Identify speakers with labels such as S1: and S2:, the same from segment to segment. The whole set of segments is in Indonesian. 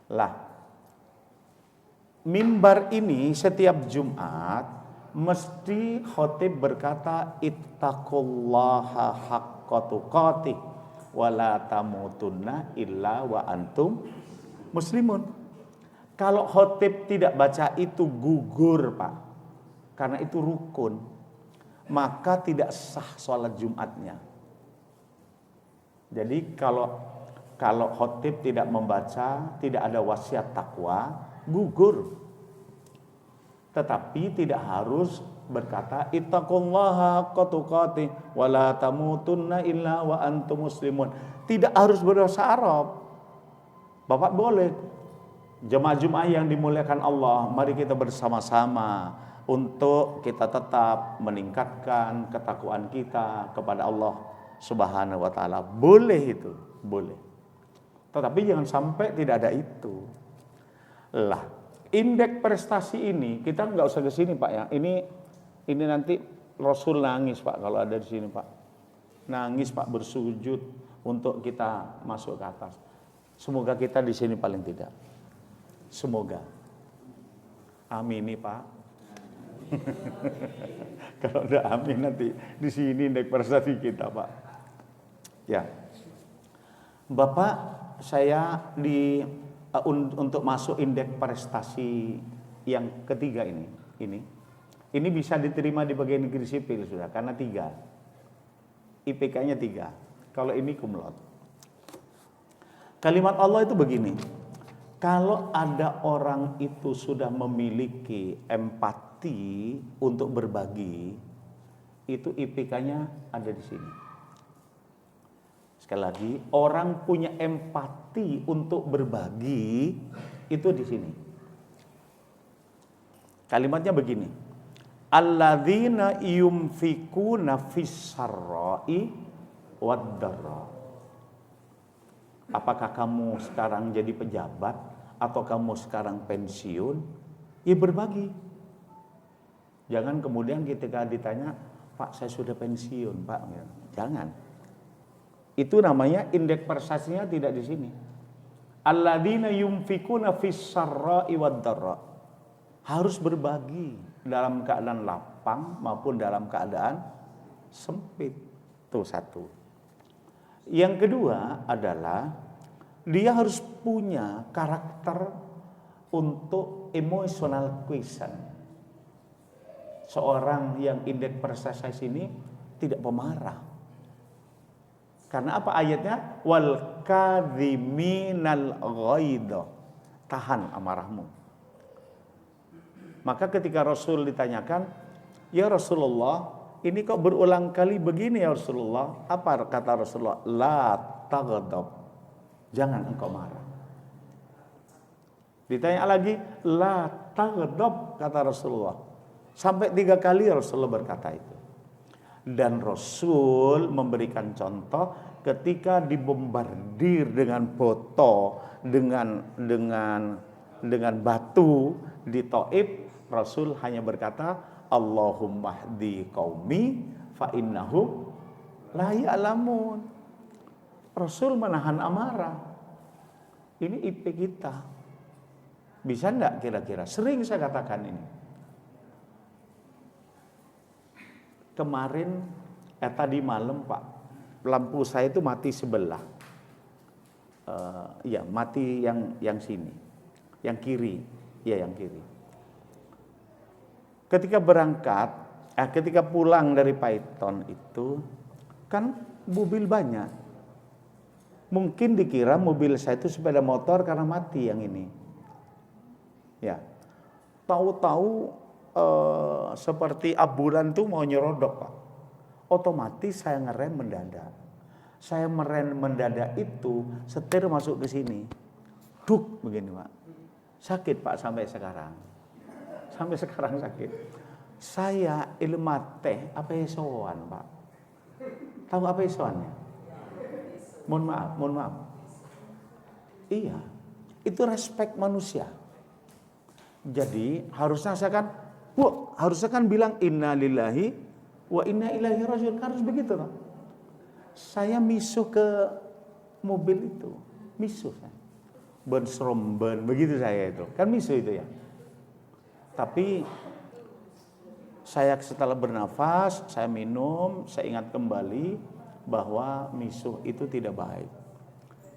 S1: Lah, mimbar ini setiap Jumat mesti khotib berkata ittaqullaha haqqa tuqatih wa la tamutunna illa wa antum muslimun. Kalau khotib tidak baca itu gugur, Pak. Karena itu rukun. Maka tidak sah sholat Jumatnya. Jadi kalau khotib tidak membaca, tidak ada wasiat takwa, gugur. Tetapi tidak harus berkata ittaqullaha haqqa tuqatih wa la tamutunna illa wa antum muslimun. Tidak harus berbahasa Arab. Bapak boleh. Jemaah-jemaah yang dimuliakan Allah, mari kita bersama-sama untuk kita tetap meningkatkan ketakwaan kita kepada Allah Subhanahu wa taala. Boleh itu, boleh. Tetapi jangan sampai tidak ada itu. Lah, indeks prestasi ini kita nggak usah ke sini, Pak ya. Ini nanti Rasul nangis, Pak, kalau ada di sini, Pak. Nangis, Pak, bersujud untuk kita masuk ke atas. Semoga kita di sini paling tidak. Semoga. Amini, Pak. Kalau udah amin nanti di sini indeks prestasi kita, Pak. Ya. Bapak, saya untuk masuk indeks prestasi yang ketiga ini bisa diterima di bagian negeri sipil sudah, karena 3. IPK-nya 3. Kalau ini cum laude. Kalimat Allah itu begini. Kalau ada orang itu sudah memiliki empati untuk berbagi, itu IPK-nya ada di sini. Sekali lagi, orang punya empati untuk berbagi, itu di sini. Kalimatnya begini. Alladzina yumfikuna fis-sarra'i wad-dharra. Apakah kamu sekarang jadi pejabat atau kamu sekarang pensiun? Ya berbagi. Jangan kemudian ketika ditanya, Pak saya sudah pensiun, Pak. Jangan. Itu namanya indeks prestasinya tidak di sini. Alladzina yumfikuna fis-sarra'i wad-dharra. Harus berbagi dalam keadaan lapang maupun dalam keadaan sempit. Itu satu. Yang kedua adalah dia harus punya karakter untuk emotional quotient. Seorang yang indeks prestasi ini tidak pemarah. Karena apa ayatnya? Wal kadhiminal ghaidha. Tahan amarahmu. Maka ketika Rasul ditanyakan, "Ya Rasulullah, ini kok berulang kali begini ya Rasulullah?" Apa kata Rasulullah? La taghdab. Jangan engkau marah. Ditanya lagi, la taghdab, kata Rasulullah. Sampai 3 kali Rasulullah berkata itu. Dan Rasul memberikan contoh ketika dibombardir dengan botol, dengan batu di Taif, Rasul hanya berkata, Allahumma hdi qaumi fa innahum la ya'lamun. Rasul menahan amarah. Ini IP kita. Bisa enggak kira-kira? Sering saya katakan ini. Kemarin tadi malam, Pak, lampu saya itu mati sebelah. Ya, mati yang sini. Yang kiri. Ya, yang kiri. Ketika berangkat, ketika pulang dari Python itu, kan mobil banyak. Mungkin dikira mobil saya itu sepeda motor karena mati yang ini. Ya, tahu-tahu seperti ambulan tuh mau nyerodok, Pak. Otomatis saya ngerem mendadak. Saya merem mendadak itu, setir masuk ke sini. Duk, begini, Pak. Sakit, Pak, sampai sekarang. Sampai sekarang sakit. Saya ilmu teh apa soan, Pak? Tahu apa soannya? Mohon maaf. Iya, itu respek manusia. Jadi harusnya kan bilang inna lillahi wa inna ilaihi rajiun. Harus begitu, Pak. Saya misuh ke mobil itu, misuh saya. Bensromben, begitu saya itu. Kan misu itu ya. Tapi saya setelah bernafas, saya minum, saya ingat kembali bahwa misuh itu tidak baik.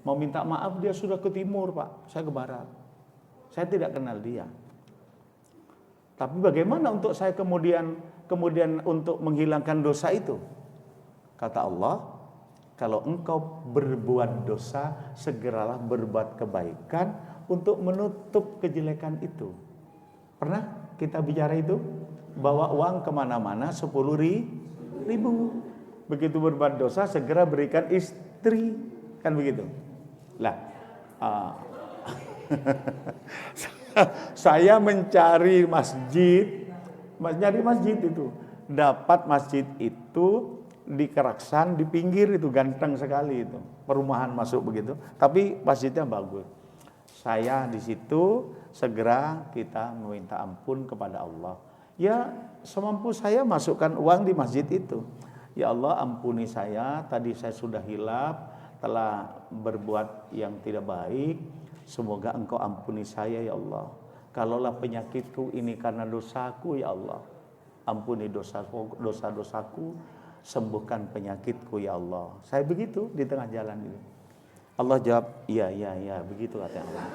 S1: Mau minta maaf dia sudah ke timur, Pak, saya ke barat. Saya tidak kenal dia. Tapi bagaimana untuk saya kemudian untuk menghilangkan dosa itu? Kata Allah, kalau engkau berbuat dosa, segeralah berbuat kebaikan untuk menutup kejelekan itu. Pernah kita bicara itu? Bawa uang kemana-mana 10.000. Begitu berbuat dosa, segera berikan istri. Kan begitu. Lah, saya mencari masjid itu. Dapat masjid itu di Keraksan, di pinggir itu, ganteng sekali itu. Perumahan masuk begitu, tapi masjidnya bagus. Saya di situ segera kita meminta ampun kepada Allah. Ya, semampu saya masukkan uang di masjid itu. Ya Allah, ampuni saya, tadi saya sudah hilaf, telah berbuat yang tidak baik. Semoga engkau ampuni saya ya Allah. Kalaulah penyakitku ini karena dosaku ya Allah, ampuni dosa-dosaku, sembuhkan penyakitku ya Allah. Saya begitu di tengah jalan itu. Allah jawab, iya, begitu kata Allah.